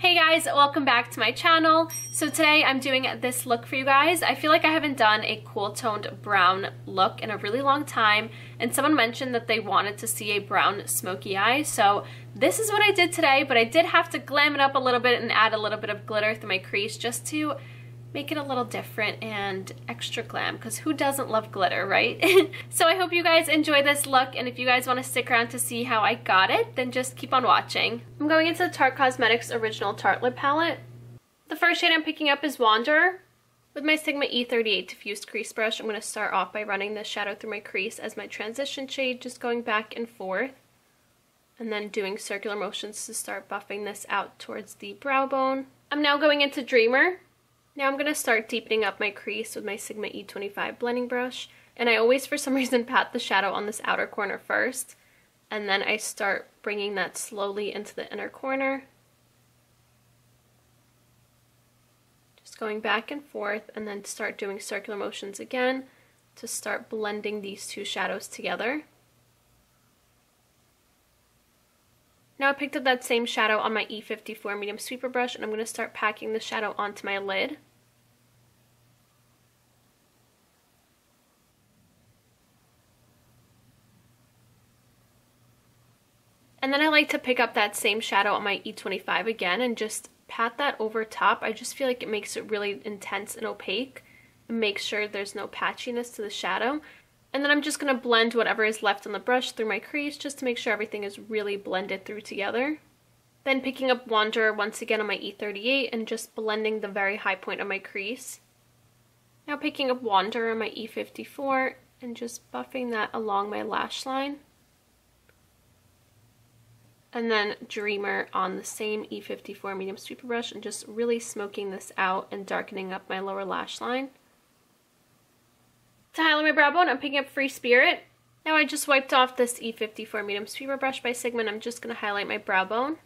Hey guys, welcome back to my channel. So today I'm doing this look for you guys. I feel like I haven't done a cool toned brown look in a really long time, and someone mentioned that they wanted to see a brown smoky eye. So this is what I did today, but I did have to glam it up a little bit and add a little bit of glitter through my crease just to make it a little different and extra glam, because who doesn't love glitter, right? So I hope you guys enjoy this look, and if you guys want to stick around to see how I got it, then just keep on watching. I'm going into the Tarte Cosmetics Original Tarte Lip Palette. The first shade I'm picking up is Wanderer. With my Sigma E38 Diffused Crease Brush, I'm going to start off by running this shadow through my crease as my transition shade, just going back and forth, and then doing circular motions to start buffing this out towards the brow bone. I'm now going into Dreamer. Now I'm going to start deepening up my crease with my Sigma E25 blending brush, and I always for some reason pat the shadow on this outer corner first, and then I start bringing that slowly into the inner corner. Just going back and forth, and then start doing circular motions again to start blending these two shadows together. Now I picked up that same shadow on my E54 medium sweeper brush, and I'm going to start packing the shadow onto my lid. And then I like to pick up that same shadow on my E25 again and just pat that over top. I just feel like it makes it really intense and opaque and makes sure there's no patchiness to the shadow. And then I'm just going to blend whatever is left on the brush through my crease just to make sure everything is really blended through together. Then picking up Wanderer once again on my E38 and just blending the very high point of my crease. Now picking up Wanderer on my E54 and just buffing that along my lash line. And then Dreamer on the same E54 medium sweeper brush and just really smoking this out and darkening up my lower lash line. To highlight my brow bone, I'm picking up Free Spirit. Now I just wiped off this E54 medium sweeper brush by Sigma, and I'm just going to highlight my brow bone.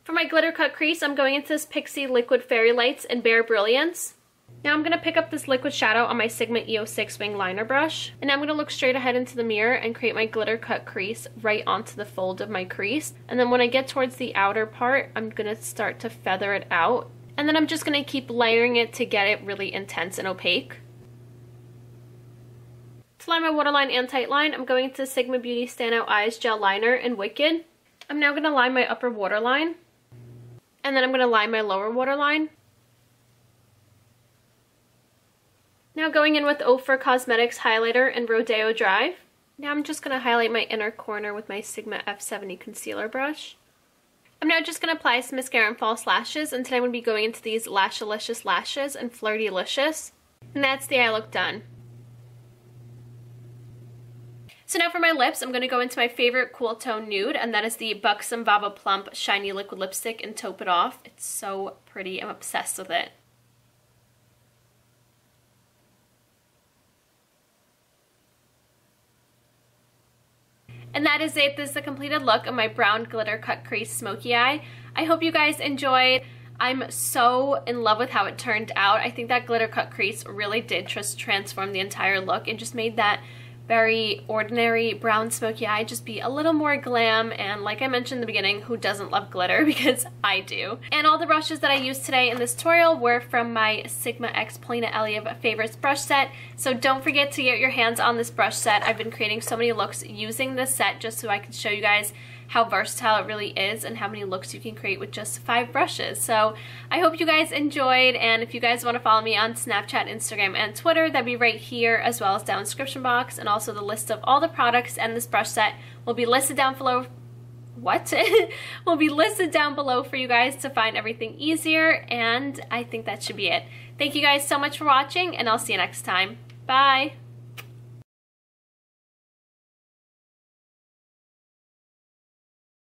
For my glitter cut crease, I'm going into this PIXI Liquid Fairy Lights in Bare Brilliance. Now I'm going to pick up this liquid shadow on my Sigma E06 Wing Liner brush, and now I'm going to look straight ahead into the mirror and create my glitter cut crease right onto the fold of my crease. And then when I get towards the outer part, I'm going to start to feather it out. And then I'm just going to keep layering it to get it really intense and opaque. To line my waterline and tight line, I'm going to Sigma Beauty Standout Eyes Gel Liner in Wicked. I'm now going to line my upper waterline, and then I'm going to line my lower waterline. Now going in with OFRA Cosmetics Highlighter and Rodeo Drive. Now I'm just going to highlight my inner corner with my Sigma F70 Concealer Brush. I'm now just going to apply some mascara and false lashes, and today I'm going to be going into these Lashalicious Lashes and Flirtylicious. And that's the eye look done. So now for my lips, I'm going to go into my favorite cool tone nude, and that is the Buxom Vava Plump Shiny Liquid Lipstick in Taupe It Off. It's so pretty. I'm obsessed with it. And that is it. This is the completed look of my brown glitter cut crease smoky eye. I hope you guys enjoyed. I'm so in love with how it turned out. I think that glitter cut crease really did just transform the entire look and just made that very ordinary brown smoky eye just be a little more glam. And like I mentioned in the beginning, who doesn't love glitter? Because I do. And all the brushes that I used today in this tutorial were from my Sigma X Paulina Alaiev Favorites brush set. So don't forget to get your hands on this brush set. I've been creating so many looks using this set just so I can show you guys how versatile it really is and how many looks you can create with just 5 brushes. So I hope you guys enjoyed, and if you guys want to follow me on Snapchat, Instagram, and Twitter, that'd be right here, as well as down in the description box, and also the list of all the products and this brush set will be listed down below. Will be listed down below for you guys to find everything easier, and I think that should be it. Thank you guys so much for watching, and I'll see you next time. Bye!